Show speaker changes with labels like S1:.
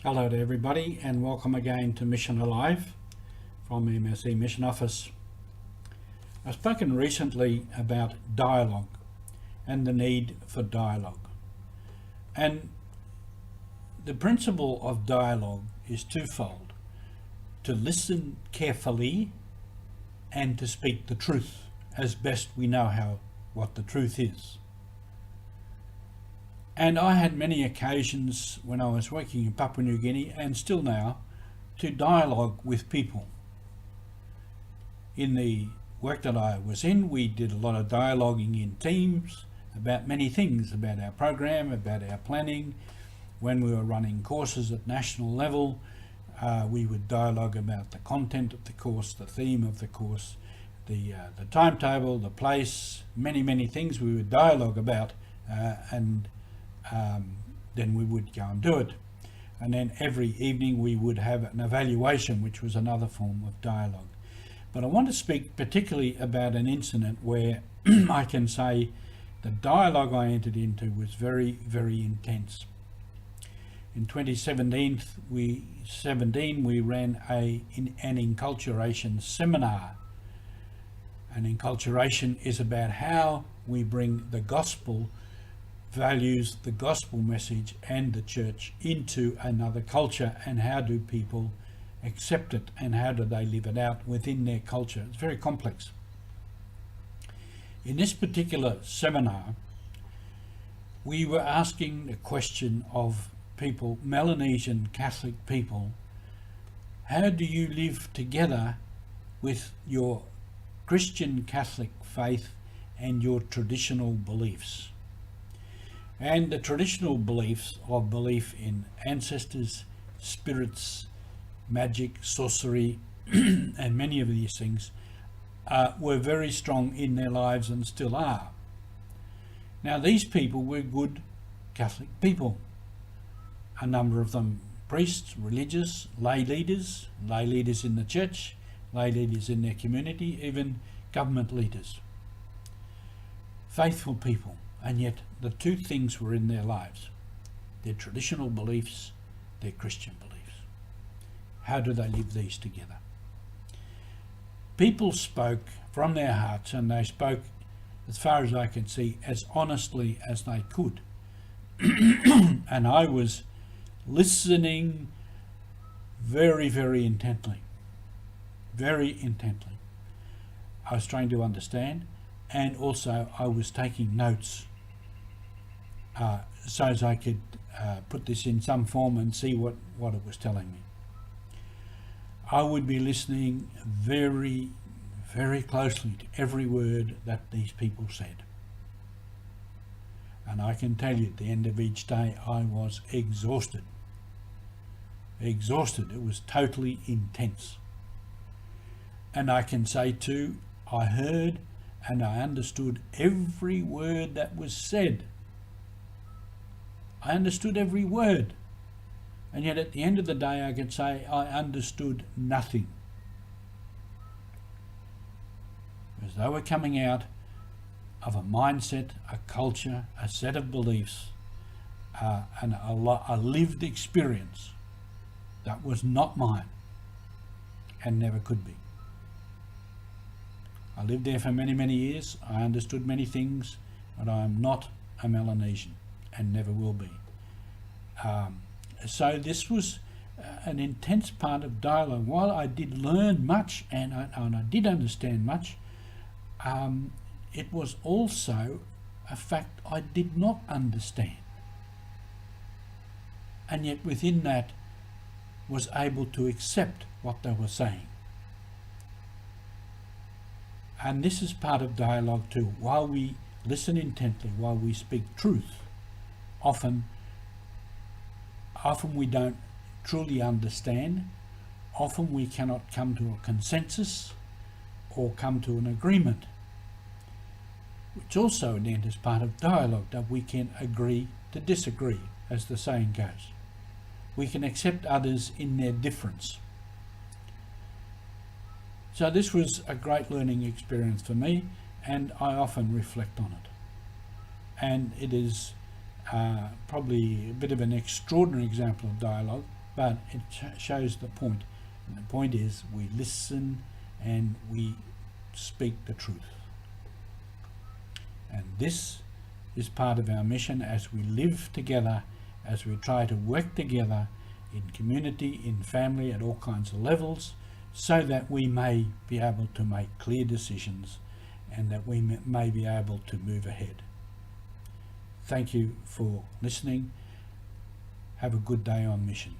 S1: Hello to everybody and welcome again to Mission Alive from MSC Mission Office. I've spoken recently about dialogue and the need for dialogue. And the principle of dialogue is twofold: to listen carefully and to speak the truth as best we know what the truth is. And I had many occasions when I was working in Papua New Guinea, and still now, to dialogue with people. In the work that I was in, we did a lot of dialoguing in teams about many things, about our program, about our planning. When we were running courses at national level, we would dialogue about the content of the course, the theme of the course, the timetable, the place, many things we would dialogue about, and then we would go and do it. And then every evening we would have an evaluation, which was another form of dialogue. But I want to speak particularly about an incident where I can say the dialogue I entered into was very intense. In 2017 we ran an enculturation seminar. An enculturation is about how we bring the gospel values, the gospel message and the church into another culture, and how do people accept it and how do they live it out within their culture. It's very complex. In this particular seminar, we were asking the question of people, Melanesian Catholic people, how do you live together with your Christian Catholic faith and your traditional beliefs? And the traditional beliefs of belief in ancestors, spirits, magic, sorcery, and many of these things were very strong in their lives and still are. Now, these people were good Catholic people. A number of them priests, religious, lay leaders in the church, lay leaders in their community, even government leaders. Faithful people. And yet the two things were in their lives: their traditional beliefs, their Christian beliefs. How do they live these together? People spoke from their hearts, and they spoke, as far as I can see, as honestly as they could. And I was listening very intently. Very intently. I was trying to understand, and also I was taking notes so as I could put this in some form and see what it was telling me. I would be listening very closely to every word that these people said. And I can tell you, at the end of each day, I was exhausted. Exhausted. It was totally intense. And I can say too, I heard and I understood every word that was said. I understood every word. And yet at the end of the day, I could say I understood nothing. Because they were coming out of a mindset, a culture, a set of beliefs, and a lived experience that was not mine and never could be. I lived there for many years. I understood many things, but I am not a Melanesian and never will be. So this was an intense part of dialogue. While I did learn much and I did understand much, it was also a fact I did not understand. And yet within that was able to accept what they were saying. And this is part of dialogue too. While we listen intently, while we speak truth, often we don't truly understand. Often we cannot come to a consensus or come to an agreement, which also then is part of dialogue, that we can agree to disagree, as the saying goes. We can accept others in their difference. So this was a great learning experience for me, and I often reflect on it. And it is probably a bit of an extraordinary example of dialogue, but it shows the point. And the point is we listen and we speak the truth. And this is part of our mission as we live together, as we try to work together in community, in family, at all kinds of levels, so that we may be able to make clear decisions and that we may be able to move ahead. Thank you for listening. Have a good day on mission.